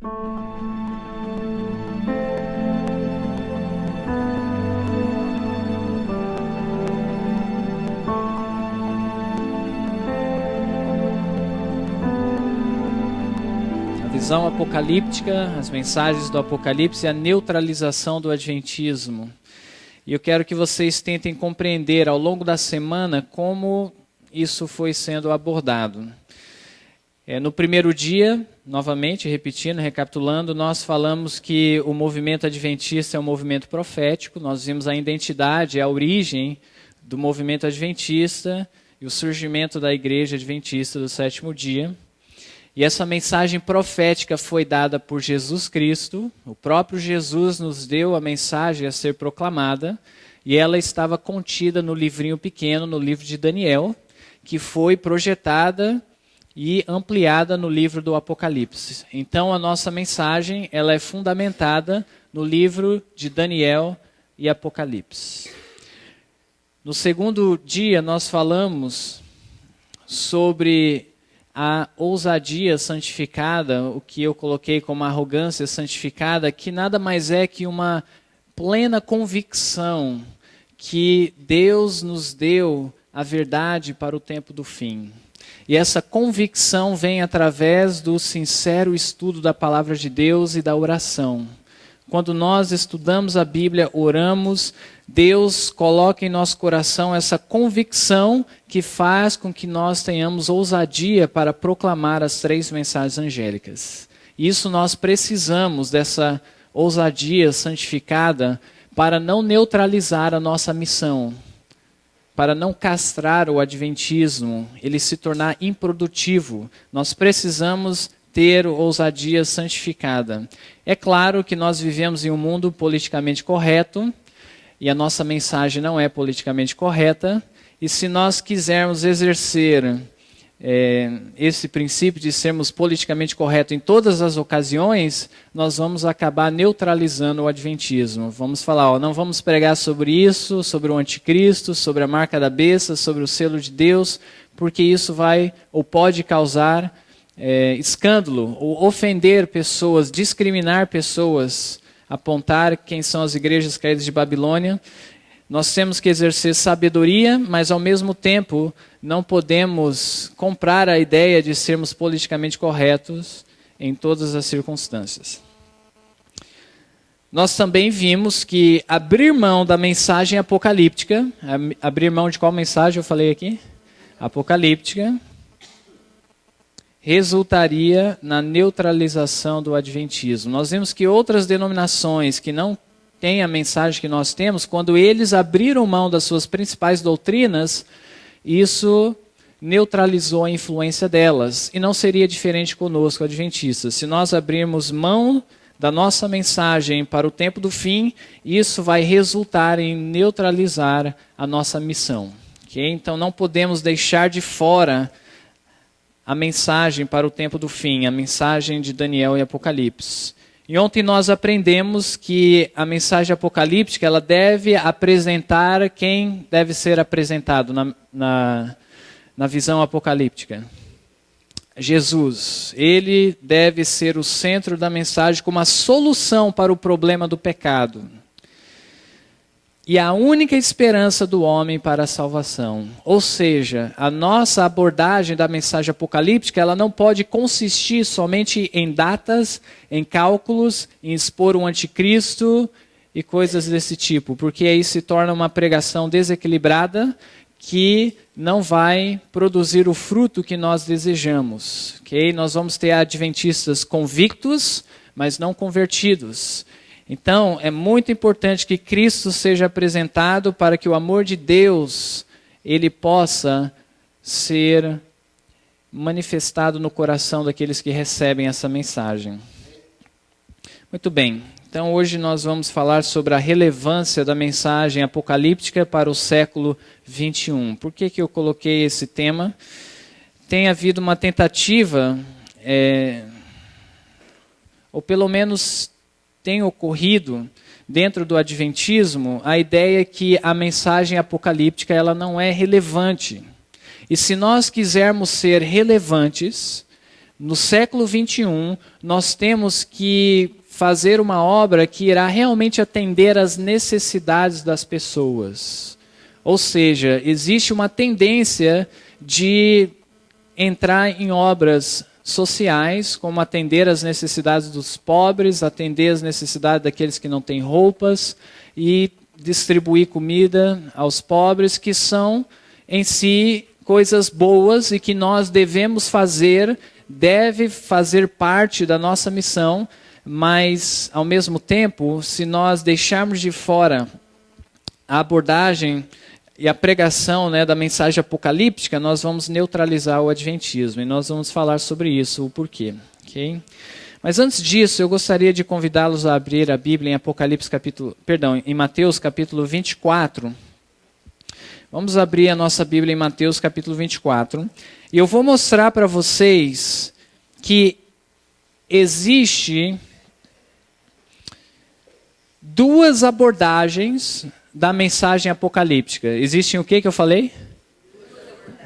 Visão apocalíptica, as mensagens do Apocalipse e a neutralização do adventismo. E eu quero que vocês tentem compreender ao longo da semana como isso foi sendo abordado. No primeiro dia, novamente, repetindo, recapitulando, nós falamos que o movimento adventista é um movimento profético. Nós vimos a identidade, a origem do movimento adventista e o surgimento da igreja adventista do sétimo dia. E essa mensagem profética foi dada por Jesus Cristo. O próprio Jesus nos deu a mensagem a ser proclamada. E ela estava contida no livrinho pequeno, no livro de Daniel, que foi projetada e ampliada no livro do Apocalipse. Então a nossa mensagem ela é fundamentada no livro de Daniel e Apocalipse. No segundo dia nós falamos sobre a ousadia santificada, o que eu coloquei como arrogância santificada, que nada mais é que uma plena convicção que Deus nos deu a verdade para o tempo do fim. E essa convicção vem através do sincero estudo da palavra de Deus e da oração. Quando nós estudamos a Bíblia, oramos, Deus coloca em nosso coração essa convicção que faz com que nós tenhamos ousadia para proclamar as 3 mensagens angélicas. Isso nós precisamos dessa ousadia santificada para não neutralizar a nossa missão, para não castrar o adventismo, ele se tornar improdutivo. Nós precisamos ter ousadia santificada. É claro que nós vivemos em um mundo politicamente correto, e a nossa mensagem não é politicamente correta, e se nós quisermos exercer esse princípio de sermos politicamente corretos em todas as ocasiões, nós vamos acabar neutralizando o adventismo. Vamos falar, não vamos pregar sobre isso, sobre o anticristo, sobre a marca da besta, sobre o selo de Deus, porque isso vai ou pode causar escândalo, ou ofender pessoas, discriminar pessoas, apontar quem são as igrejas caídas de Babilônia. Nós temos que exercer sabedoria, mas ao mesmo tempo não podemos comprar a ideia de sermos politicamente corretos em todas as circunstâncias. Nós também vimos que abrir mão da mensagem apocalíptica, abrir mão de qual mensagem eu falei aqui? Apocalíptica, resultaria na neutralização do adventismo. Nós vimos que outras denominações que não têm a mensagem que nós temos, quando eles abriram mão das suas principais doutrinas, isso neutralizou a influência delas. E não seria diferente conosco, adventistas. Se nós abrirmos mão da nossa mensagem para o tempo do fim, isso vai resultar em neutralizar a nossa missão. Okay? Então não podemos deixar de fora a mensagem para o tempo do fim, a mensagem de Daniel e Apocalipse. E ontem nós aprendemos que a mensagem apocalíptica ela deve apresentar quem deve ser apresentado na visão apocalíptica. Jesus. Ele deve ser o centro da mensagem como a solução para o problema do pecado. E a única esperança do homem para a salvação. Ou seja, a nossa abordagem da mensagem apocalíptica, ela não pode consistir somente em datas, em cálculos, em expor um anticristo e coisas desse tipo, porque aí se torna uma pregação desequilibrada que não vai produzir o fruto que nós desejamos. Okay? Nós vamos ter adventistas convictos, mas não convertidos. Então, é muito importante que Cristo seja apresentado para que o amor de Deus ele possa ser manifestado no coração daqueles que recebem essa mensagem. Muito bem. Então, hoje nós vamos falar sobre a relevância da mensagem apocalíptica para o século 21. Por que eu coloquei esse tema? Tem havido uma tentativa, ou pelo menos tem ocorrido dentro do adventismo a ideia que a mensagem apocalíptica ela não é relevante. E se nós quisermos ser relevantes, no século 21, nós temos que fazer uma obra que irá realmente atender às necessidades das pessoas. Ou seja, existe uma tendência de entrar em obras sociais, como atender às necessidades dos pobres, atender às necessidades daqueles que não têm roupas e distribuir comida aos pobres, que são em si coisas boas e que nós devemos fazer, deve fazer parte da nossa missão, mas ao mesmo tempo, se nós deixarmos de fora a abordagem e a pregação, né, da mensagem apocalíptica, nós vamos neutralizar o adventismo. E nós vamos falar sobre isso, o porquê. Okay? Mas antes disso, eu gostaria de convidá-los a abrir a Bíblia em Mateus capítulo 24. Vamos abrir a nossa Bíblia em Mateus capítulo 24. E eu vou mostrar para vocês que existe duas abordagens da mensagem apocalíptica. Existem o que eu falei?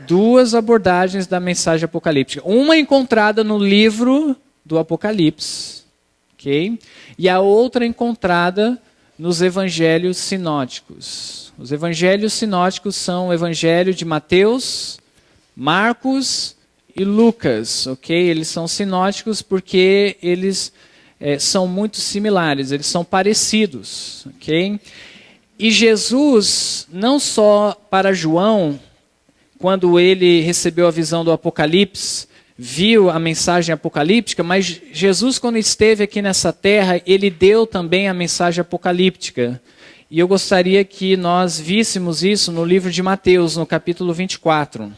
Duas abordagens da mensagem apocalíptica. Uma encontrada no livro do Apocalipse, ok? E a outra encontrada nos evangelhos sinóticos. Os evangelhos sinóticos são o evangelho de Mateus, Marcos e Lucas, ok? Eles são sinóticos porque eles são muito similares, eles são parecidos, ok? E Jesus, não só para João, quando ele recebeu a visão do Apocalipse, viu a mensagem apocalíptica, mas Jesus, quando esteve aqui nessa terra, ele deu também a mensagem apocalíptica. E eu gostaria que nós víssemos isso no livro de Mateus, no capítulo 24.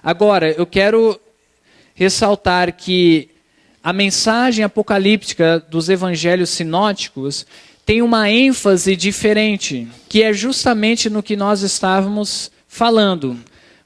Agora, eu quero ressaltar que a mensagem apocalíptica dos evangelhos sinóticos tem uma ênfase diferente, que é justamente no que nós estávamos falando.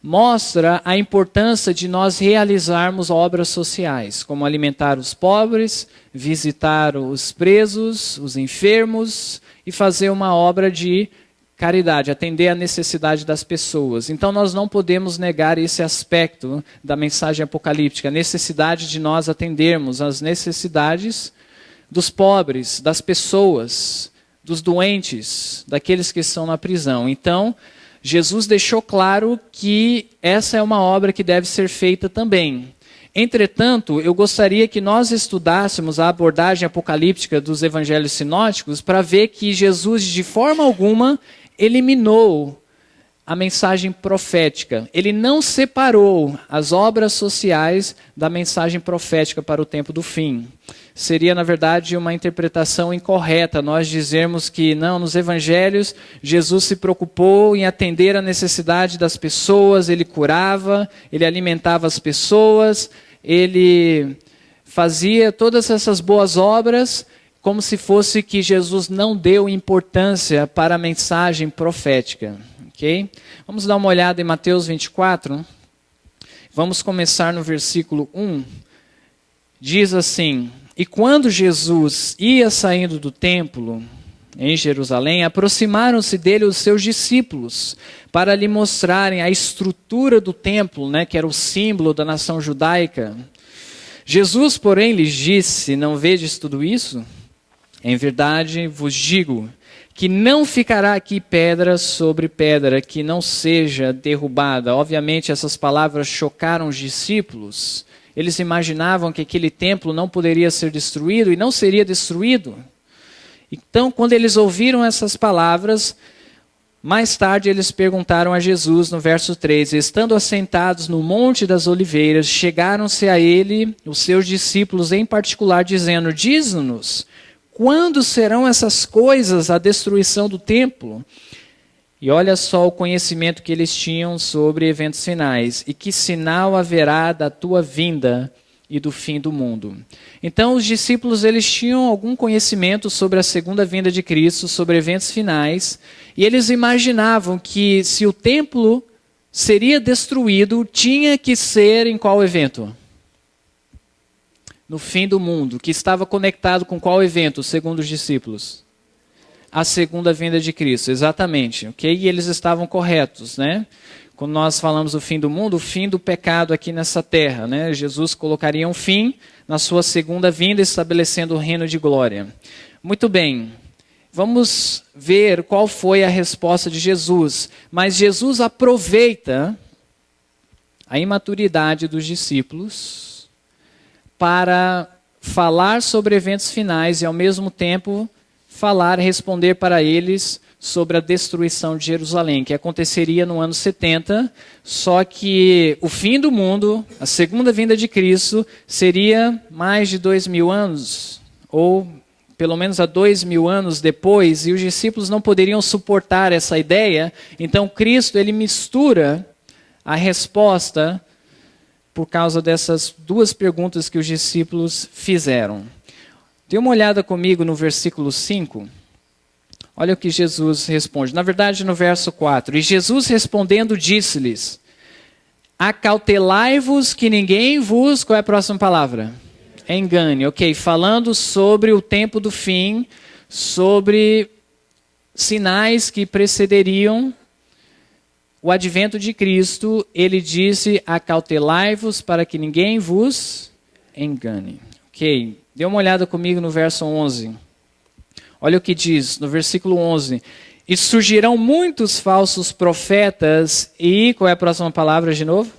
Mostra a importância de nós realizarmos obras sociais, como alimentar os pobres, visitar os presos, os enfermos e fazer uma obra de caridade, atender à necessidade das pessoas. Então nós não podemos negar esse aspecto da mensagem apocalíptica, a necessidade de nós atendermos às necessidades dos pobres, das pessoas, dos doentes, daqueles que estão na prisão. Então, Jesus deixou claro que essa é uma obra que deve ser feita também. Entretanto, eu gostaria que nós estudássemos a abordagem apocalíptica dos evangelhos sinóticos para ver que Jesus, de forma alguma, eliminou a mensagem profética. Ele não separou as obras sociais da mensagem profética para o tempo do fim. Seria, na verdade, uma interpretação incorreta nós dizermos que, não, nos evangelhos, Jesus se preocupou em atender a necessidade das pessoas, ele curava, ele alimentava as pessoas, ele fazia todas essas boas obras, como se fosse que Jesus não deu importância para a mensagem profética. Okay? Vamos dar uma olhada em Mateus 24. Vamos começar no versículo 1. Diz assim: E quando Jesus ia saindo do templo em Jerusalém, aproximaram-se dele os seus discípulos para lhe mostrarem a estrutura do templo, né, que era o símbolo da nação judaica. Jesus, porém, lhes disse: Não vedes tudo isso? Em verdade vos digo que não ficará aqui pedra sobre pedra que não seja derrubada. Obviamente essas palavras chocaram os discípulos. Eles imaginavam que aquele templo não poderia ser destruído e não seria destruído. Então, quando eles ouviram essas palavras, mais tarde eles perguntaram a Jesus, no verso 3, estando assentados no Monte das Oliveiras, chegaram-se a ele, os seus discípulos em particular, dizendo: Diz-nos, quando serão essas coisas, a destruição do templo? E olha só o conhecimento que eles tinham sobre eventos finais. E que sinal haverá da tua vinda e do fim do mundo? Então os discípulos eles tinham algum conhecimento sobre a segunda vinda de Cristo, sobre eventos finais. E eles imaginavam que se o templo seria destruído, tinha que ser em qual evento? No fim do mundo, que estava conectado com qual evento, segundo os discípulos? A segunda vinda de Cristo, exatamente. Okay? E eles estavam corretos, né? quando nós falamos do fim do mundo, o fim do pecado aqui nessa terra, né? Jesus colocaria um fim na sua segunda vinda, estabelecendo o reino de glória. Muito bem, vamos ver qual foi a resposta de Jesus. Mas Jesus aproveita a imaturidade dos discípulos para falar sobre eventos finais e, ao mesmo tempo, responder para eles sobre a destruição de Jerusalém, que aconteceria no ano 70, só que o fim do mundo, a segunda vinda de Cristo, seria mais de 2000 anos, ou pelo menos há 2000 anos depois, e os discípulos não poderiam suportar essa ideia. Então Cristo, ele mistura a resposta por causa dessas duas perguntas que os discípulos fizeram. Dê uma olhada comigo no versículo 5. Olha o que Jesus responde. Na verdade, no verso 4. E Jesus respondendo disse-lhes: acautelai-vos que ninguém vos... Qual é a próxima palavra? Engane. Ok, falando sobre o tempo do fim, sobre sinais que precederiam o advento de Cristo, ele disse: acautelai-vos para que ninguém vos engane. Ok, dê uma olhada comigo no verso 11. Olha o que diz no versículo 11. E surgirão muitos falsos profetas e... Qual é a próxima palavra de novo?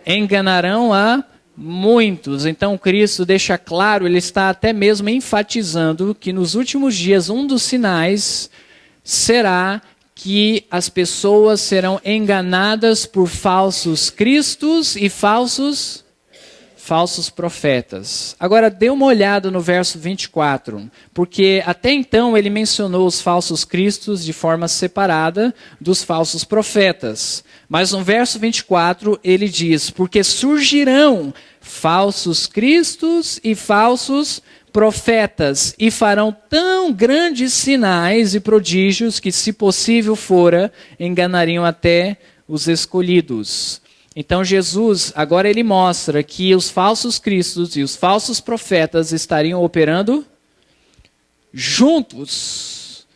Enganarão a muitos. Então Cristo deixa claro, ele está até mesmo enfatizando que nos últimos dias um dos sinais será que as pessoas serão enganadas por falsos cristos e falsos profetas. Agora, dê uma olhada no verso 24, porque até então ele mencionou os falsos cristos de forma separada dos falsos profetas. Mas no verso 24 ele diz: porque surgirão falsos cristos e falsos profetas, e farão tão grandes sinais e prodígios que, se possível fora, enganariam até os escolhidos. Então Jesus, agora ele mostra que os falsos cristos e os falsos profetas estariam operando juntos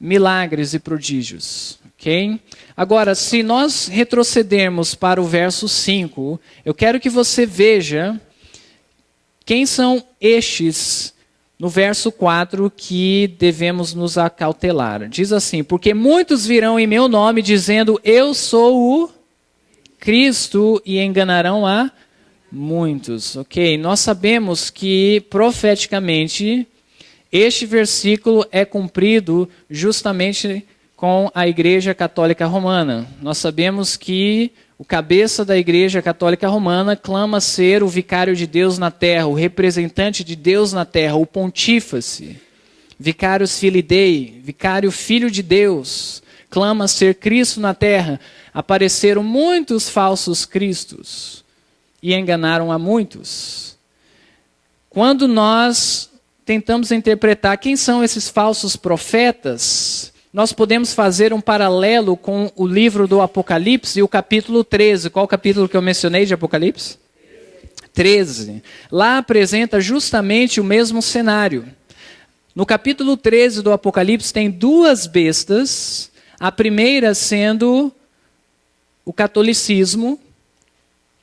milagres e prodígios. Ok? Agora, se nós retrocedermos para o verso 5, eu quero que você veja quem são estes, no verso 4, que devemos nos acautelar. Diz assim: porque muitos virão em meu nome dizendo, eu sou o Cristo, e enganarão a muitos. Ok, nós sabemos que profeticamente este versículo é cumprido justamente com a Igreja Católica Romana. Nós sabemos que o cabeça da Igreja Católica Romana clama ser o vicário de Deus na terra, o representante de Deus na terra, o pontífice, vicarius filii Dei, vicário filho de Deus, clama ser Cristo na terra. Apareceram muitos falsos cristos e enganaram a muitos. Quando nós tentamos interpretar quem são esses falsos profetas, nós podemos fazer um paralelo com o livro do Apocalipse e o capítulo 13. Qual o capítulo que eu mencionei de Apocalipse? 13. Lá apresenta justamente o mesmo cenário. No capítulo 13 do Apocalipse tem duas bestas, a primeira sendo o catolicismo,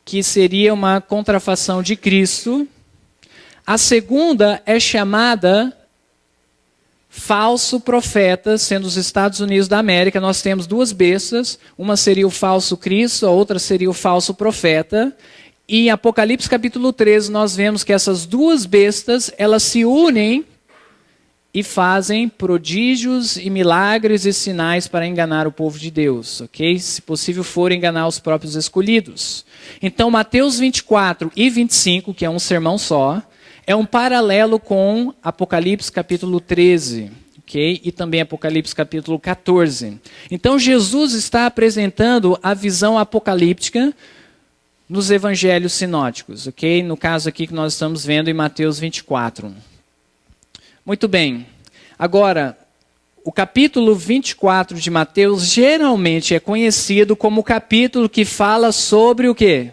que seria uma contrafação de Cristo. A segunda é chamada falso profeta, sendo os Estados Unidos da América. Nós temos duas bestas, uma seria o falso Cristo, a outra seria o falso profeta. E em Apocalipse capítulo 13 nós vemos que essas duas bestas, elas se unem e fazem prodígios e milagres e sinais para enganar o povo de Deus, ok? Se possível for enganar os próprios escolhidos. Então Mateus 24 e 25, que é um sermão só, é um paralelo com Apocalipse capítulo 13, ok? E também Apocalipse capítulo 14. Então Jesus está apresentando a visão apocalíptica nos evangelhos sinóticos, ok? No caso aqui que nós estamos vendo em Mateus 24. Muito bem. Agora, o capítulo 24 de Mateus geralmente é conhecido como o capítulo que fala sobre o quê?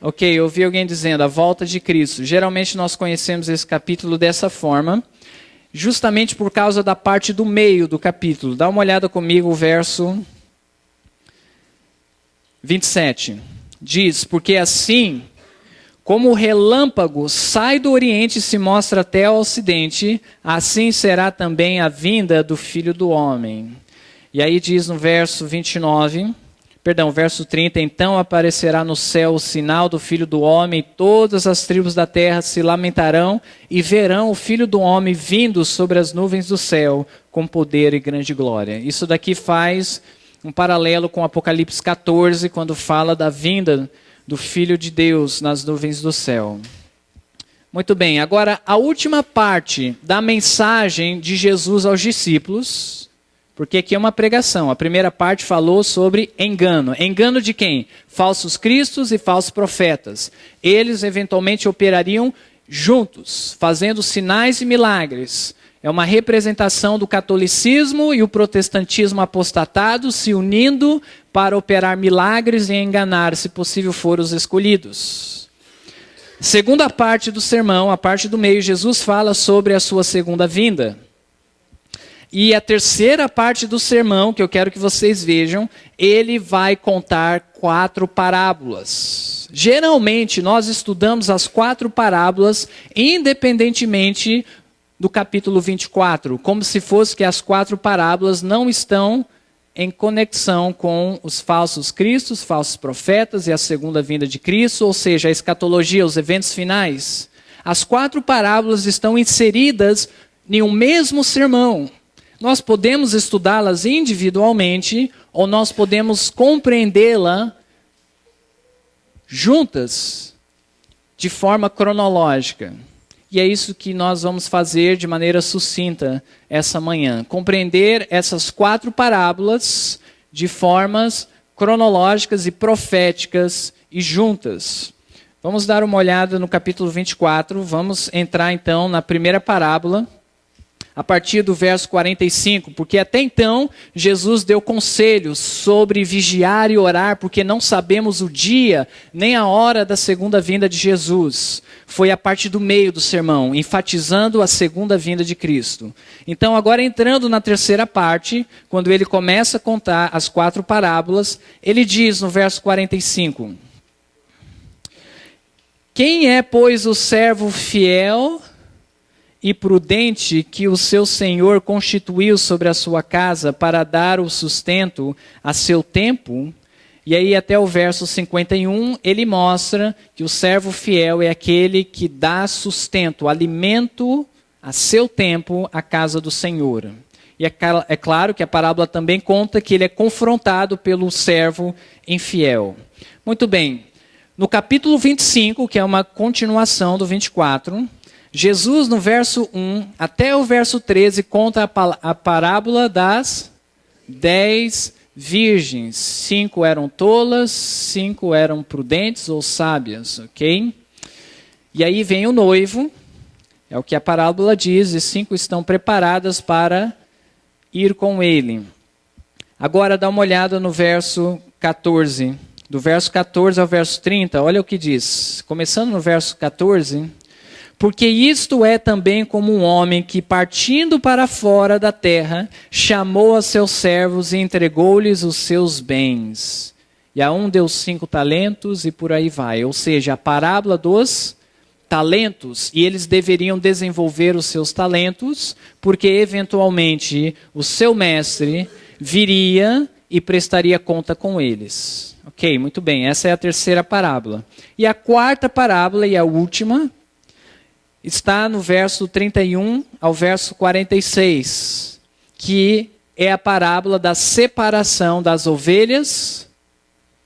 Ok, eu ouvi alguém dizendo a volta de Cristo. Geralmente nós conhecemos esse capítulo dessa forma. justamente por causa da parte do meio do capítulo. Dá uma olhada comigo o verso 27. Diz, porque assim, como o relâmpago sai do oriente e se mostra até o ocidente, assim será também a vinda do Filho do Homem. E aí diz no verso 30, então aparecerá no céu o sinal do Filho do Homem, e todas as tribos da terra se lamentarão e verão o Filho do Homem vindo sobre as nuvens do céu com poder e grande glória. Isso daqui faz um paralelo com Apocalipse 14, quando fala da vinda do Filho de Deus nas nuvens do céu. Muito bem, agora a última parte da mensagem de Jesus aos discípulos, porque aqui é uma pregação. A primeira parte falou sobre engano. Engano de quem? Falsos cristos e falsos profetas. Eles eventualmente operariam juntos, fazendo sinais e milagres. É uma representação do catolicismo e o protestantismo apostatado se unindo para operar milagres e enganar, se possível for, os escolhidos. Segunda parte do sermão, a parte do meio, Jesus fala sobre a sua segunda vinda. E a terceira parte do sermão, que eu quero que vocês vejam, ele vai contar 4 parábolas. Geralmente, nós estudamos as 4 parábolas independentemente do capítulo 24, como se fosse que as 4 parábolas não estão em conexão com os falsos cristos, falsos profetas e a segunda vinda de Cristo, ou seja, a escatologia, os eventos finais. As 4 parábolas estão inseridas em um mesmo sermão. Nós podemos estudá-las individualmente ou nós podemos compreendê-la juntas, de forma cronológica. E é isso que nós vamos fazer de maneira sucinta essa manhã. Compreender essas 4 parábolas de formas cronológicas e proféticas e juntas. Vamos dar uma olhada no capítulo 24. Vamos entrar então na primeira parábola, a partir do verso 45, porque até então Jesus deu conselhos sobre vigiar e orar, porque não sabemos o dia nem a hora da segunda vinda de Jesus. Foi a parte do meio do sermão, enfatizando a segunda vinda de Cristo. Então, agora entrando na terceira parte, quando ele começa a contar as 4 parábolas, ele diz no verso 45: quem é, pois, o servo fiel e prudente que o seu senhor constituiu sobre a sua casa para dar o sustento a seu tempo? E aí até o verso 51, ele mostra que o servo fiel é aquele que dá sustento, alimento a seu tempo à casa do Senhor. E é claro que a parábola também conta que ele é confrontado pelo servo infiel. Muito bem, no capítulo 25, que é uma continuação do 24, Jesus, no verso 1 até o verso 13, conta a parábola das 10 virgens. 5 eram tolas, 5 eram prudentes ou sábias, ok? E aí vem o noivo, é o que a parábola diz, e 5 estão preparadas para ir com ele. Agora dá uma olhada no verso 14. Do verso 14 ao verso 30, olha o que diz. Começando no verso 14... porque isto é também como um homem que, partindo para fora da terra, chamou a seus servos e entregou-lhes os seus bens. E a um deu 5 talentos e por aí vai. Ou seja, a parábola dos talentos. E eles deveriam desenvolver os seus talentos, porque eventualmente o seu mestre viria e prestaria conta com eles. Ok, muito bem. Essa é a terceira parábola. E a quarta parábola e a última está no verso 31 ao verso 46, que é a parábola da separação das ovelhas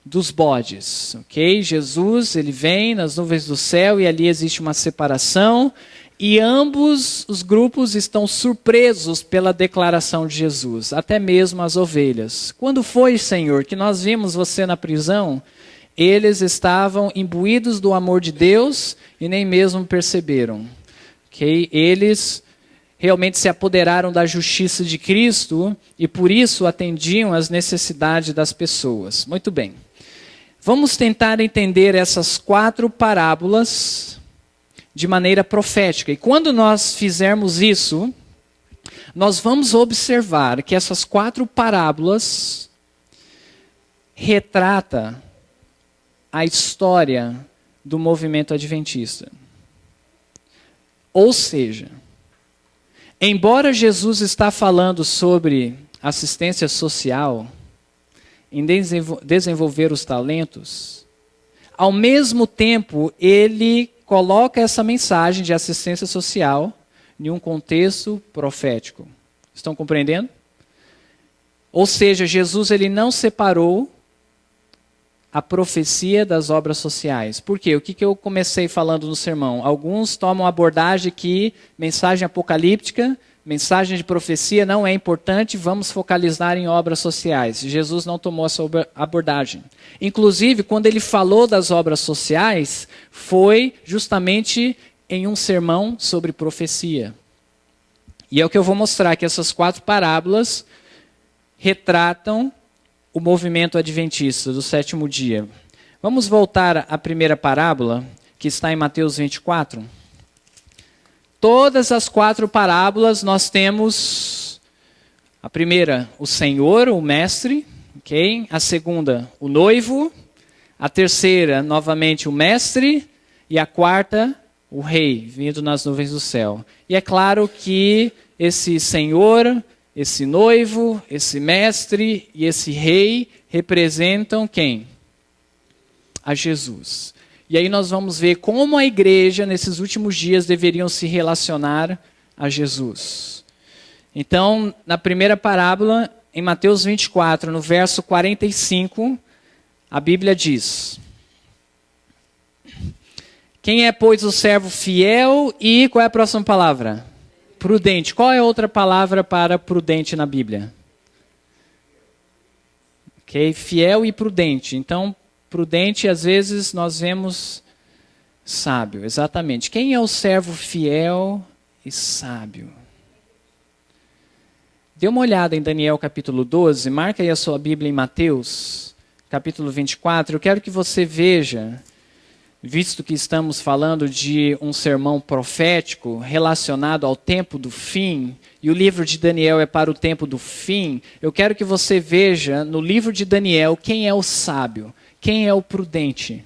dos bodes. Ok? Jesus, ele vem nas nuvens do céu e ali existe uma separação e ambos os grupos estão surpresos pela declaração de Jesus, até mesmo as ovelhas. Quando foi, Senhor, que nós vimos você na prisão? Eles estavam imbuídos do amor de Deus e nem mesmo perceberam. Okay? Eles realmente se apoderaram da justiça de Cristo e por isso atendiam às necessidades das pessoas. Muito bem. Vamos tentar entender essas 4 parábolas de maneira profética. E quando nós fizermos isso, nós vamos observar que essas 4 parábolas retratam a história do movimento adventista. Ou seja, embora Jesus está falando sobre assistência social, em desenvolver os talentos, ao mesmo tempo ele coloca essa mensagem de assistência social em um contexto profético. Estão compreendendo? Ou seja, Jesus ele não separou a profecia das obras sociais. Por quê? O que eu comecei falando no sermão? Alguns tomam a abordagem que mensagem apocalíptica, mensagem de profecia não é importante, vamos focalizar em obras sociais. Jesus não tomou essa abordagem. Inclusive, quando ele falou das obras sociais, foi justamente em um sermão sobre profecia. E é o que eu vou mostrar, que essas 4 parábolas retratam o movimento adventista do 7º dia. Vamos voltar à primeira parábola, que está em Mateus 24. Todas as 4 parábolas nós temos a primeira, o Senhor, o Mestre, okay? A segunda, o noivo, a terceira, novamente, o Mestre, e a quarta, o Rei, vindo nas nuvens do céu. E é claro que esse Senhor, esse noivo, esse Mestre e esse Rei representam quem? A Jesus. E aí nós vamos ver como a igreja, nesses últimos dias, deveriam se relacionar a Jesus. Então, na primeira parábola, em Mateus 24, no verso 45, a Bíblia diz: quem é, pois, o servo fiel e... qual é a próxima palavra? Prudente. Qual é a outra palavra para prudente na Bíblia? Ok, fiel e prudente. Então, prudente, às vezes, nós vemos sábio. Exatamente. Quem é o servo fiel e sábio? Dê uma olhada em Daniel capítulo 12. Marca aí a sua Bíblia em Mateus capítulo 24. Eu quero que você veja, visto que estamos falando de um sermão profético relacionado ao tempo do fim, e o livro de Daniel é para o tempo do fim, eu quero que você veja no livro de Daniel quem é o sábio. Quem é o prudente?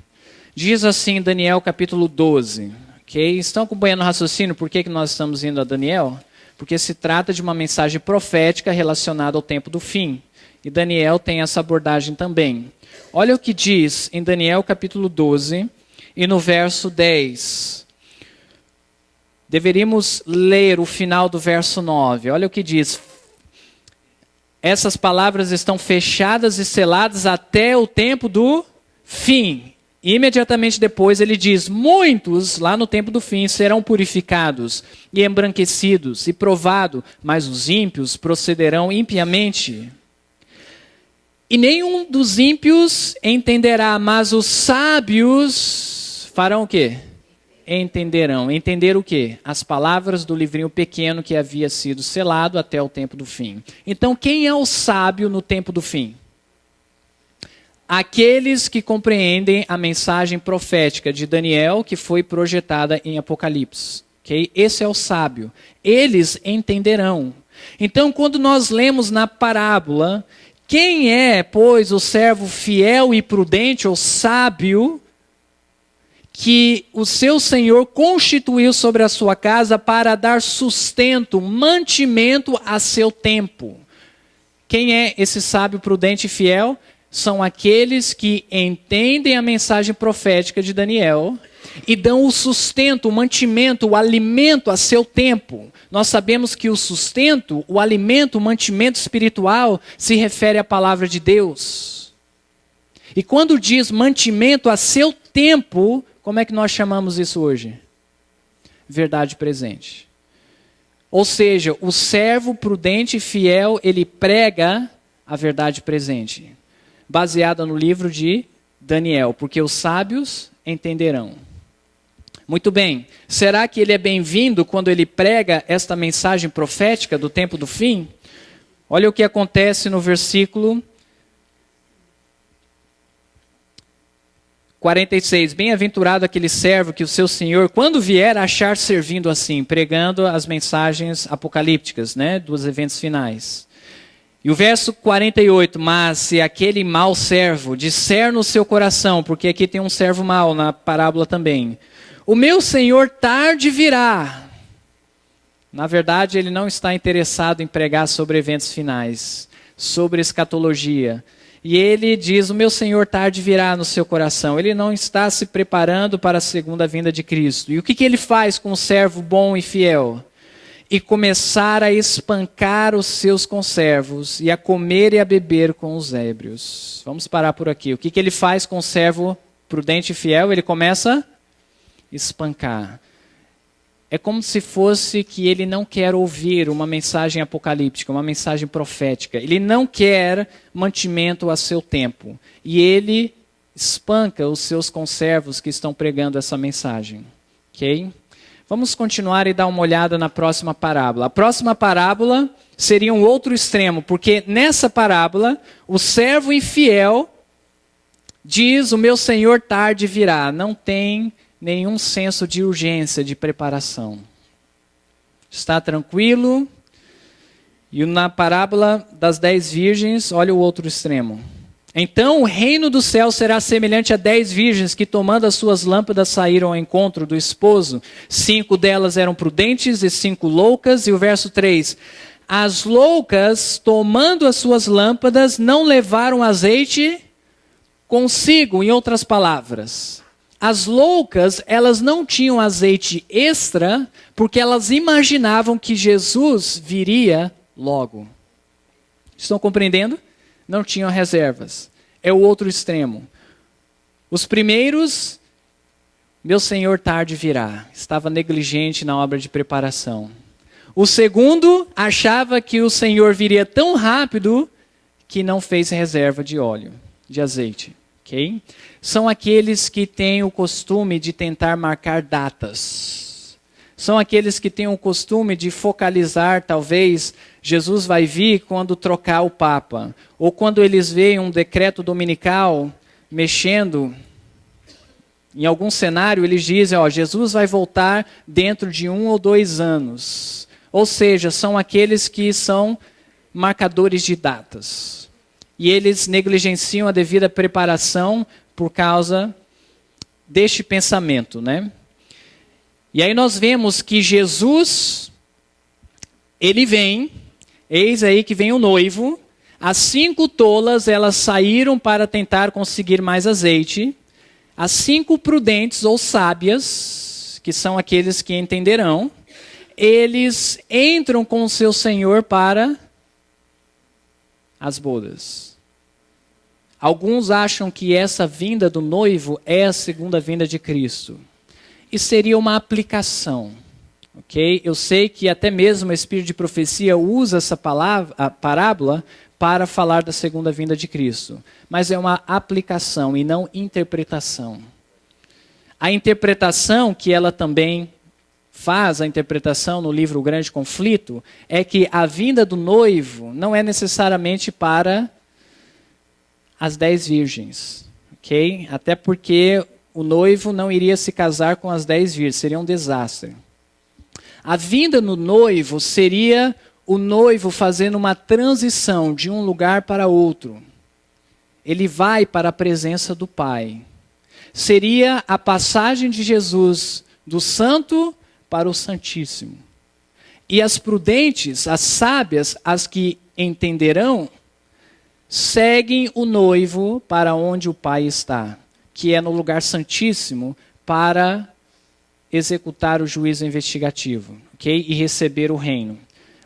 Diz assim Daniel capítulo 12. Okay? Estão acompanhando o raciocínio? Por que nós estamos indo a Daniel? Porque se trata de uma mensagem profética relacionada ao tempo do fim. E Daniel tem essa abordagem também. Olha o que diz em Daniel capítulo 12 e no verso 10. Deveríamos ler o final do verso 9. Olha o que diz. Essas palavras estão fechadas e seladas até o tempo do fim. Imediatamente depois ele diz, muitos lá no tempo do fim serão purificados e embranquecidos e provados, mas os ímpios procederão impiamente. E nenhum dos ímpios entenderá, mas os sábios farão o quê? Entenderão. Entender o quê? As palavras do livrinho pequeno que havia sido selado até o tempo do fim. Então, quem é o sábio no tempo do fim? Aqueles que compreendem a mensagem profética de Daniel, que foi projetada em Apocalipse. Okay? Esse é o sábio. Eles entenderão. Então, quando nós lemos na parábola, quem é, pois, o servo fiel e prudente ou sábio, que o seu Senhor constituiu sobre a sua casa para dar sustento, mantimento a seu tempo. Quem é esse sábio, prudente e fiel? São aqueles que entendem a mensagem profética de Daniel e dão o sustento, o mantimento, o alimento a seu tempo. Nós sabemos que o sustento, o alimento, o mantimento espiritual se refere à palavra de Deus. E quando diz mantimento a seu tempo, como é que nós chamamos isso hoje? Verdade presente. Ou seja, o servo prudente e fiel, ele prega a verdade presente, baseada no livro de Daniel, porque os sábios entenderão. Muito bem, será que ele é bem-vindo quando ele prega esta mensagem profética do tempo do fim? Olha o que acontece no versículo 46. Bem-aventurado aquele servo que o seu senhor, quando vier, achar servindo assim, pregando as mensagens apocalípticas, né, dos eventos finais. E o verso 48. Mas se aquele mau servo disser no seu coração, porque aqui tem um servo mau na parábola também, o meu senhor tarde virá. Na verdade, ele não está interessado em pregar sobre eventos finais, sobre escatologia. E ele diz, o meu Senhor tarde virá no seu coração. Ele não está se preparando para a segunda vinda de Cristo. E o que ele faz com o servo bom e fiel? E começar a espancar os seus conservos e a comer e a beber com os ébrios. Vamos parar por aqui. O que ele faz com o servo prudente e fiel? Ele começa a espancar. É como se fosse que ele não quer ouvir uma mensagem apocalíptica, uma mensagem profética. Ele não quer mantimento a seu tempo. E ele espanca os seus conservos que estão pregando essa mensagem. Ok? Vamos continuar e dar uma olhada na próxima parábola. A próxima parábola seria um outro extremo, porque nessa parábola, o servo infiel diz, o meu senhor tarde virá. Não tem nenhum senso de urgência, de preparação. Está tranquilo. E na parábola das 10 virgens, olha o outro extremo. Então o reino do céu será semelhante a 10 virgens que, tomando as suas lâmpadas, saíram ao encontro do esposo. 5 delas eram prudentes e 5 loucas. E o verso 3. As loucas, tomando as suas lâmpadas, não levaram azeite consigo. Em outras palavras, as loucas, elas não tinham azeite extra, porque elas imaginavam que Jesus viria logo. Estão compreendendo? Não tinham reservas. É o outro extremo. Os primeiros, meu senhor tarde virá. Estava negligente na obra de preparação. O segundo, achava que o Senhor viria tão rápido que não fez reserva de óleo, de azeite. Okay? São aqueles que têm o costume de tentar marcar datas. São aqueles que têm o costume de focalizar, talvez, Jesus vai vir quando trocar o Papa. Ou quando eles veem um decreto dominical mexendo em algum cenário, eles dizem, Jesus vai voltar dentro de 1 ou 2 anos. Ou seja, são aqueles que são marcadores de datas. E eles negligenciam a devida preparação por causa deste pensamento, né? E aí nós vemos que Jesus, ele vem, eis aí que vem o noivo. As 5 tolas, elas saíram para tentar conseguir mais azeite. As 5 prudentes ou sábias, que são aqueles que entenderão, eles entram com o seu Senhor para as bodas. Alguns acham que essa vinda do noivo é a segunda vinda de Cristo. E seria uma aplicação. Okay? Eu sei que até mesmo o Espírito de Profecia usa essa palavra, a parábola para falar da segunda vinda de Cristo. Mas é uma aplicação e não interpretação. A interpretação que ela também faz, a interpretação no livro O Grande Conflito, é que a vinda do noivo não é necessariamente para as 10 virgens. Okay? Até porque o noivo não iria se casar com as 10 virgens, seria um desastre. A vinda no noivo seria o noivo fazendo uma transição de um lugar para outro. Ele vai para a presença do Pai. Seria a passagem de Jesus do santo para o santíssimo. E as prudentes, as sábias, as que entenderão, seguem o noivo para onde o Pai está, que é no lugar santíssimo, para executar o juízo investigativo, okay? E receber o reino.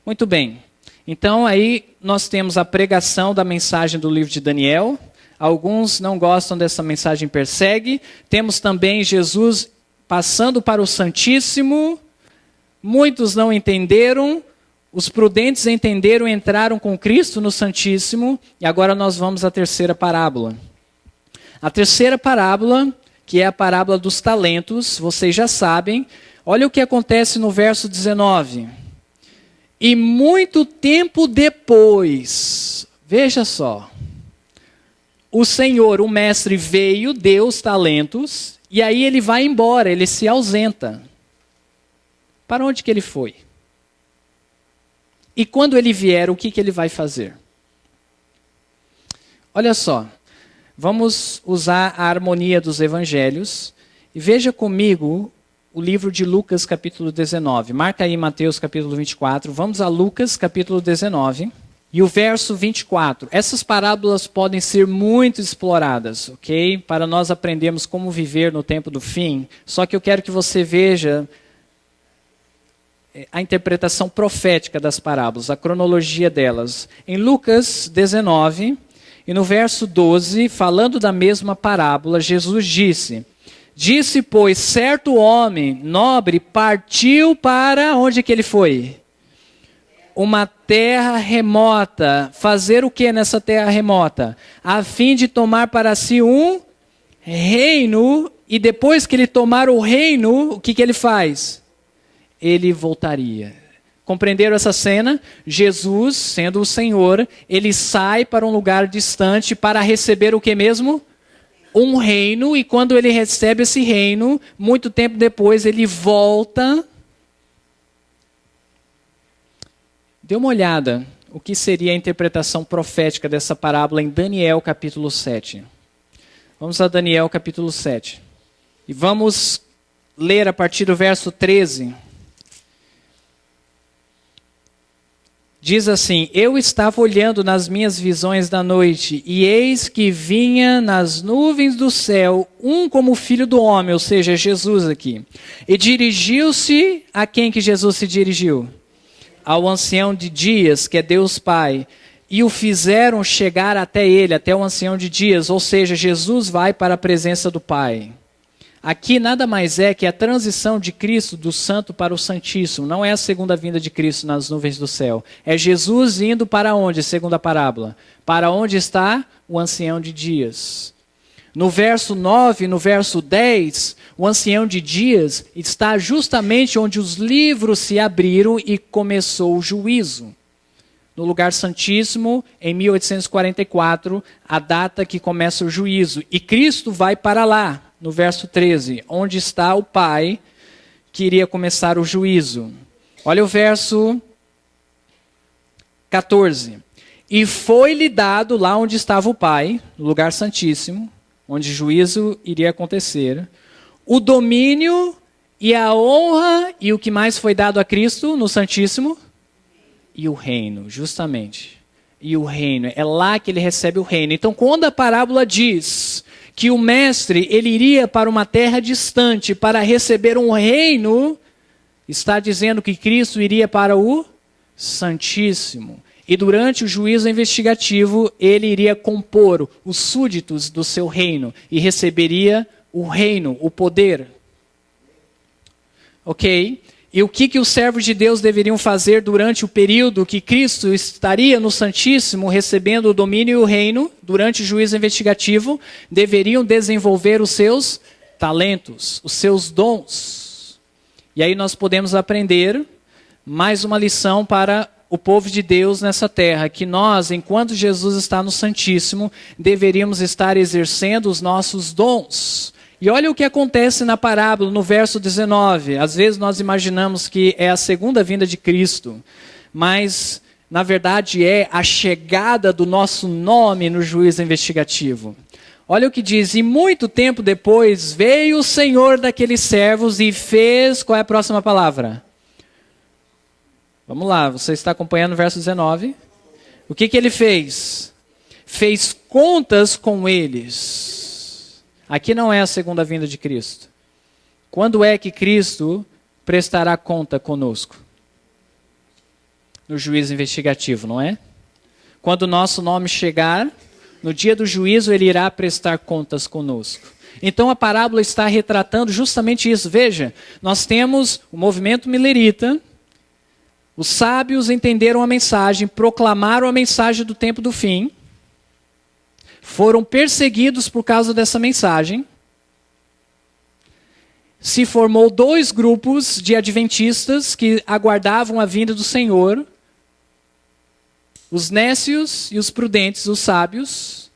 Muito bem. Então aí nós temos a pregação da mensagem do livro de Daniel. Alguns não gostam dessa mensagem, persegue. Temos também Jesus passando para o Santíssimo. Muitos não entenderam. Os prudentes entenderam e entraram com Cristo no Santíssimo. E agora nós vamos à terceira parábola. A terceira parábola, que é a parábola dos talentos, vocês já sabem. Olha o que acontece no verso 19. E muito tempo depois, veja só, o Senhor, o mestre veio, deu os talentos, e aí ele vai embora, ele se ausenta. Para onde que ele foi? E quando ele vier, o que ele vai fazer? Olha só, vamos usar a harmonia dos evangelhos e veja comigo o livro de Lucas capítulo 19. Marca aí Mateus capítulo 24, vamos a Lucas capítulo 19 e o verso 24. Essas parábolas podem ser muito exploradas, ok? Para nós aprendermos como viver no tempo do fim, só que eu quero que você veja a interpretação profética das parábolas, a cronologia delas. Em Lucas 19, e no verso 12, falando da mesma parábola, Jesus disse, pois, certo homem nobre partiu para, onde que ele foi? Uma terra remota. Fazer o que nessa terra remota? A fim de tomar para si um reino, e depois que ele tomar o reino, o que ele faz? Ele voltaria. Compreenderam essa cena? Jesus, sendo o Senhor, ele sai para um lugar distante para receber o que mesmo? Um reino, e quando ele recebe esse reino, muito tempo depois ele volta. Dê uma olhada o que seria a interpretação profética dessa parábola em Daniel capítulo 7. Vamos a Daniel capítulo 7. E vamos ler a partir do verso 13. Diz assim, eu estava olhando nas minhas visões da noite, e eis que vinha nas nuvens do céu um como filho do homem, ou seja, Jesus aqui. E dirigiu-se a quem que Jesus se dirigiu? Ao ancião de dias, que é Deus Pai. E o fizeram chegar até ele, até o ancião de dias, ou seja, Jesus vai para a presença do Pai. Aqui nada mais é que a transição de Cristo do Santo para o Santíssimo. Não é a segunda vinda de Cristo nas nuvens do céu. É Jesus indo para onde, segundo a parábola? Para onde está o ancião de dias. No verso 9, no verso 10, o ancião de dias está justamente onde os livros se abriram e começou o juízo. No lugar santíssimo, em 1844, a data que começa o juízo. E Cristo vai para lá. No verso 13, onde está o Pai que iria começar o juízo. Olha o verso 14. E foi-lhe dado lá onde estava o Pai, no lugar santíssimo, onde juízo iria acontecer, o domínio e a honra, e o que mais foi dado a Cristo no Santíssimo? E o reino, justamente. E o reino, é lá que ele recebe o reino. Então, quando a parábola diz que o mestre ele iria para uma terra distante para receber um reino, está dizendo que Cristo iria para o Santíssimo. E durante o juízo investigativo, ele iria compor os súditos do seu reino e receberia o reino, o poder. Ok? E o que os servos de Deus deveriam fazer durante o período que Cristo estaria no Santíssimo, recebendo o domínio e o reino, durante o juízo investigativo? Deveriam desenvolver os seus talentos, os seus dons. E aí nós podemos aprender mais uma lição para o povo de Deus nessa terra, que nós, enquanto Jesus está no Santíssimo, deveríamos estar exercendo os nossos dons. E olha o que acontece na parábola, no verso 19. Às vezes nós imaginamos que é a segunda vinda de Cristo, mas na verdade é a chegada do nosso nome no juízo investigativo. Olha o que diz, e muito tempo depois veio o Senhor daqueles servos e fez, qual é a próxima palavra? Vamos lá, você está acompanhando o verso 19. O que ele fez? Fez contas com eles. Aqui não é a segunda vinda de Cristo. Quando é que Cristo prestará conta conosco? No juízo investigativo, não é? Quando o nosso nome chegar, no dia do juízo, ele irá prestar contas conosco. Então a parábola está retratando justamente isso. Veja, nós temos o movimento milerita, os sábios entenderam a mensagem, proclamaram a mensagem do tempo do fim, foram perseguidos por causa dessa mensagem. Se formou dois grupos de adventistas que aguardavam a vinda do Senhor. Os nécios e os prudentes, os sábios.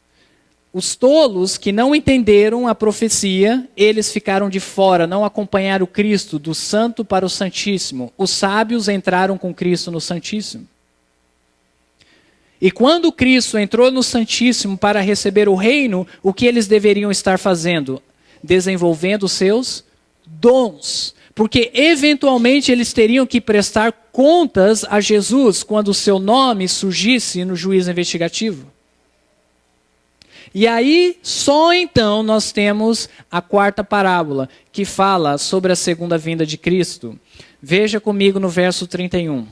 Os tolos que não entenderam a profecia, eles ficaram de fora, não acompanharam Cristo do santo para o santíssimo. Os sábios entraram com Cristo no santíssimo. E quando Cristo entrou no santíssimo para receber o reino, o que eles deveriam estar fazendo? Desenvolvendo os seus dons. Porque eventualmente eles teriam que prestar contas a Jesus quando o seu nome surgisse no juízo investigativo. E aí, só então nós temos a quarta parábola, que fala sobre a segunda vinda de Cristo. Veja comigo no verso 31.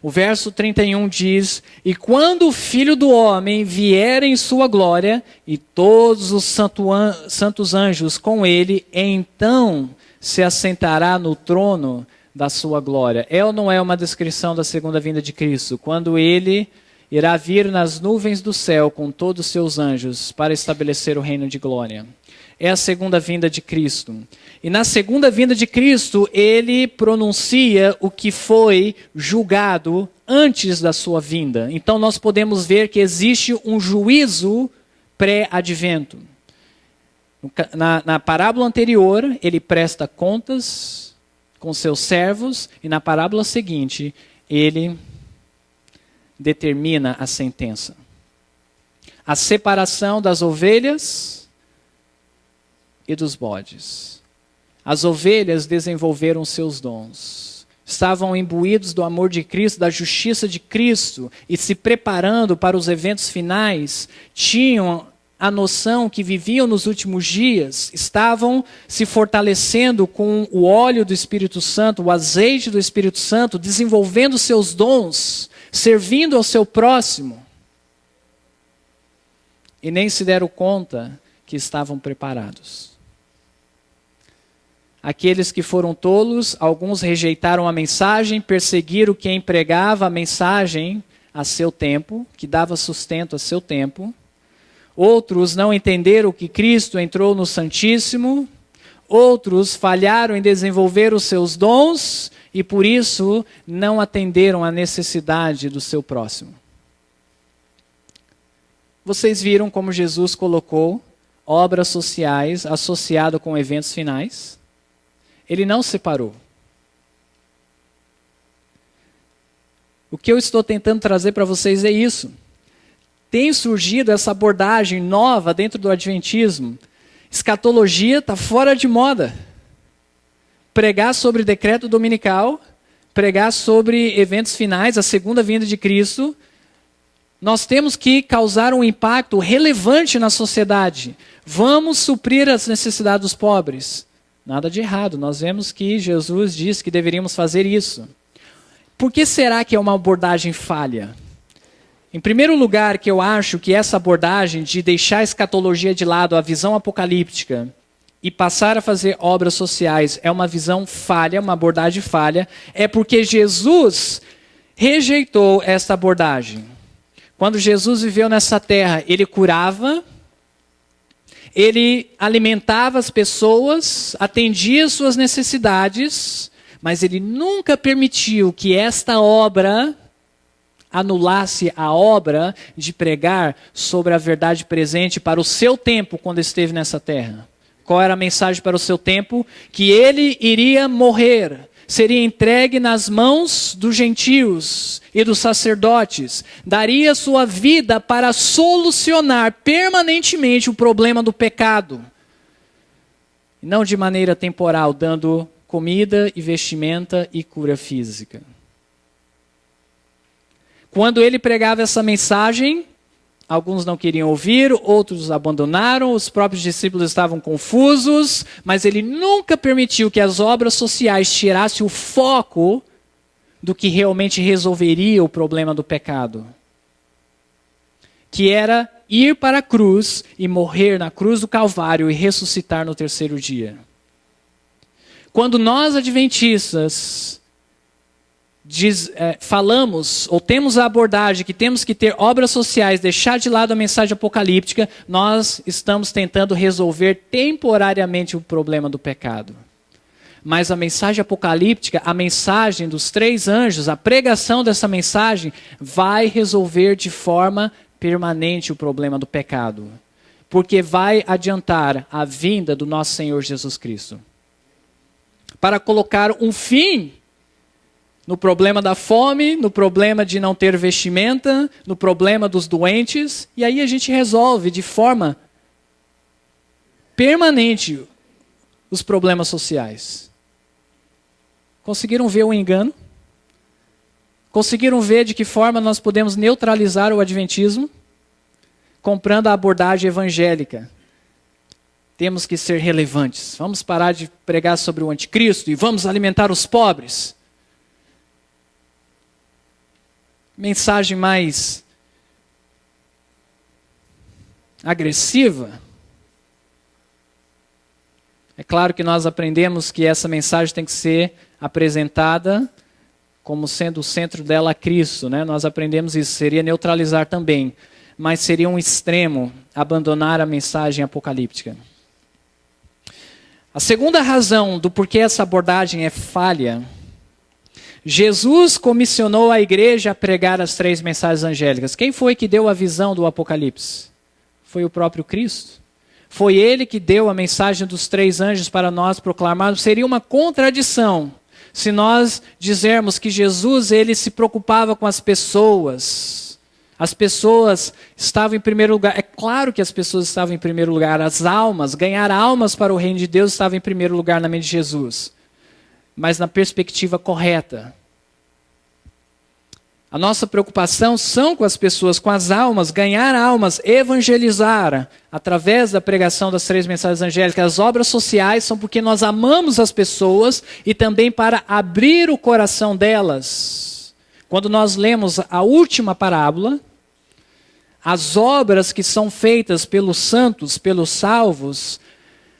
O verso 31 diz: E quando o Filho do Homem vier em sua glória, e todos os santos anjos com ele, então se assentará no trono da sua glória. É ou não é uma descrição da segunda vinda de Cristo? Quando ele irá vir nas nuvens do céu com todos os seus anjos para estabelecer o reino de glória. É a segunda vinda de Cristo. E na segunda vinda de Cristo, ele pronuncia o que foi julgado antes da sua vinda. Então nós podemos ver que existe um juízo pré-advento. Na parábola anterior, ele presta contas com seus servos, e na parábola seguinte, ele determina a sentença. A separação das ovelhas e dos bodes. As ovelhas desenvolveram seus dons. Estavam imbuídos do amor de Cristo, da justiça de Cristo, e se preparando para os eventos finais, tinham a noção que viviam nos últimos dias, estavam se fortalecendo com o óleo do Espírito Santo, o azeite do Espírito Santo, desenvolvendo seus dons, servindo ao seu próximo. E nem se deram conta que estavam preparados. Aqueles que foram tolos, alguns rejeitaram a mensagem, perseguiram quem pregava a mensagem a seu tempo, que dava sustento a seu tempo. Outros não entenderam que Cristo entrou no Santíssimo. Outros falharam em desenvolver os seus dons e por isso não atenderam à necessidade do seu próximo. Vocês viram como Jesus colocou obras sociais associado com eventos finais? Ele não separou. O que eu estou tentando trazer para vocês é isso. Tem surgido essa abordagem nova dentro do Adventismo. Escatologia está fora de moda. Pregar sobre decreto dominical, pregar sobre eventos finais, a segunda vinda de Cristo. Nós temos que causar um impacto relevante na sociedade. Vamos suprir as necessidades dos pobres. Nada de errado, nós vemos que Jesus disse que deveríamos fazer isso. Por que será que é uma abordagem falha? Em primeiro lugar, que eu acho que essa abordagem de deixar a escatologia de lado, a visão apocalíptica, e passar a fazer obras sociais é uma visão falha, uma abordagem falha, é porque Jesus rejeitou essa abordagem. Quando Jesus viveu nessa terra, ele curava, ele alimentava as pessoas, atendia suas necessidades, mas ele nunca permitiu que esta obra anulasse a obra de pregar sobre a verdade presente para o seu tempo quando esteve nessa terra. Qual era a mensagem para o seu tempo? Que ele iria morrer, seria entregue nas mãos dos gentios e dos sacerdotes, daria sua vida para solucionar permanentemente o problema do pecado, não de maneira temporal, dando comida e vestimenta e cura física. Quando ele pregava essa mensagem, alguns não queriam ouvir, outros abandonaram, os próprios discípulos estavam confusos, mas ele nunca permitiu que as obras sociais tirassem o foco do que realmente resolveria o problema do pecado. Que era ir para a cruz e morrer na cruz do Calvário e ressuscitar no terceiro dia. Quando nós adventistas falamos ou temos a abordagem que temos que ter obras sociais, deixar de lado a mensagem apocalíptica, nós estamos tentando resolver temporariamente o problema do pecado. Mas a mensagem apocalíptica, a mensagem dos 3 anjos, a pregação dessa mensagem vai resolver de forma permanente o problema do pecado. porque vai adiantar a vinda do nosso Senhor Jesus Cristo. Para colocar um fim no problema da fome, no problema de não ter vestimenta, no problema dos doentes, e aí a gente resolve de forma permanente os problemas sociais. Conseguiram ver o engano? Conseguiram ver de que forma nós podemos neutralizar o adventismo? Comprando a abordagem evangélica. Temos que ser relevantes. Vamos parar de pregar sobre o anticristo e vamos alimentar os pobres. Mensagem mais agressiva. É claro que nós aprendemos que essa mensagem tem que ser apresentada como sendo o centro dela Cristo, né? Nós aprendemos isso, seria neutralizar também, mas seria um extremo abandonar a mensagem apocalíptica. A segunda razão do porquê essa abordagem é falha, Jesus comissionou a igreja a pregar as 3 mensagens angélicas. Quem foi que deu a visão do Apocalipse? Foi o próprio Cristo. Foi ele que deu a mensagem dos 3 anjos para nós proclamarmos. Seria uma contradição se nós dizermos que Jesus ele se preocupava com as pessoas. As pessoas estavam em primeiro lugar. É claro que as pessoas estavam em primeiro lugar. As almas, ganhar almas para o reino de Deus estava em primeiro lugar na mente de Jesus. Mas na perspectiva correta. A nossa preocupação são com as pessoas, com as almas, ganhar almas, evangelizar através da pregação das 3 mensagens angélicas. As obras sociais são porque nós amamos as pessoas e também para abrir o coração delas. Quando nós lemos a última parábola, as obras que são feitas pelos santos, pelos salvos,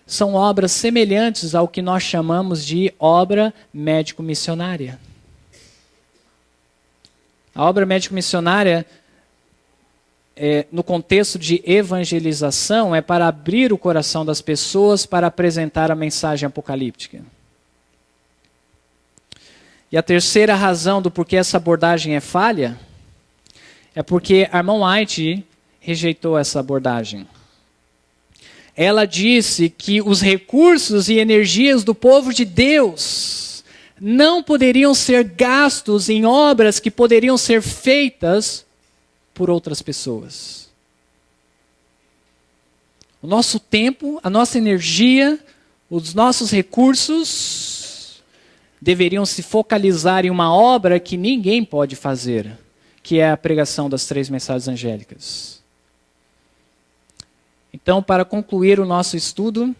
são obras semelhantes ao que nós chamamos de obra médico-missionária. A obra médico-missionária, no contexto de evangelização, é para abrir o coração das pessoas para apresentar a mensagem apocalíptica. E a terceira razão do porquê essa abordagem é falha, é porque a irmã White rejeitou essa abordagem. Ela disse que os recursos e energias do povo de Deus não poderiam ser gastos em obras que poderiam ser feitas por outras pessoas. O nosso tempo, a nossa energia, os nossos recursos deveriam se focalizar em uma obra que ninguém pode fazer, que é a pregação das 3 mensagens angélicas. Então, para concluir o nosso estudo,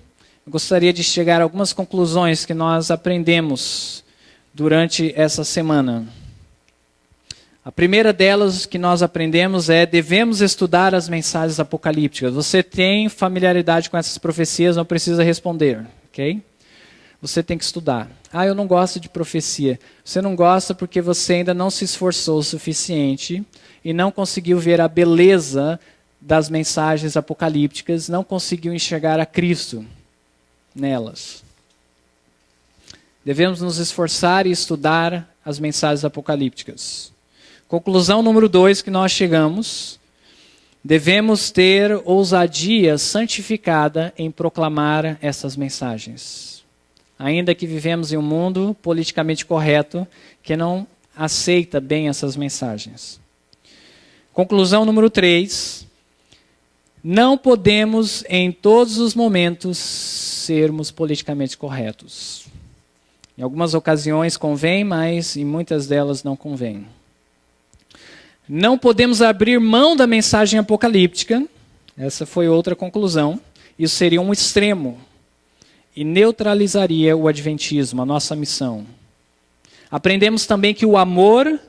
eu gostaria de chegar a algumas conclusões que nós aprendemos durante essa semana. A primeira delas que nós aprendemos é: devemos estudar as mensagens apocalípticas. Você tem familiaridade com essas profecias, não precisa responder, ok? Você tem que estudar. Ah, eu não gosto de profecia. Você não gosta porque você ainda não se esforçou o suficiente e não conseguiu ver a beleza das mensagens apocalípticas, não conseguiu enxergar a Cristo nelas. Devemos nos esforçar e estudar as mensagens apocalípticas. Conclusão número 2 que nós chegamos: devemos ter ousadia santificada em proclamar essas mensagens. Ainda que vivemos em um mundo politicamente correto que não aceita bem essas mensagens. Conclusão número 3: não podemos em todos os momentos sermos politicamente corretos. Em algumas ocasiões convém, mas em muitas delas não convém. Não podemos abrir mão da mensagem apocalíptica. Essa foi outra conclusão. Isso seria um extremo e neutralizaria o adventismo, a nossa missão. Aprendemos também que o amor,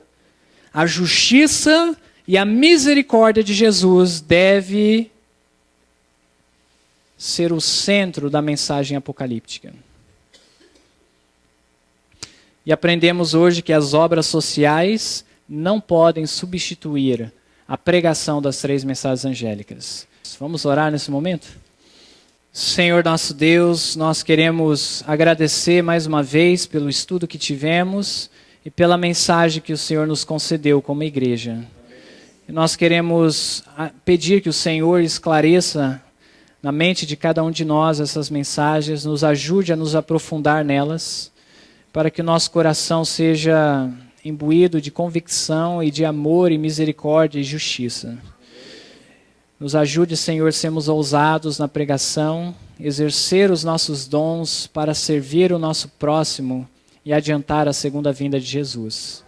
a justiça e a misericórdia de Jesus deve ser o centro da mensagem apocalíptica. E aprendemos hoje que as obras sociais não podem substituir a pregação das 3 mensagens angélicas. Vamos orar nesse momento? Senhor nosso Deus, nós queremos agradecer mais uma vez pelo estudo que tivemos e pela mensagem que o Senhor nos concedeu como igreja. E nós queremos pedir que o Senhor esclareça na mente de cada um de nós essas mensagens, nos ajude a nos aprofundar nelas, para que o nosso coração seja imbuído de convicção e de amor e misericórdia e justiça. Nos ajude, Senhor, sermos ousados na pregação, exercer os nossos dons para servir o nosso próximo e adiantar a segunda vinda de Jesus.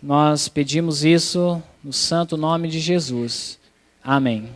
Nós pedimos isso no santo nome de Jesus. Amém.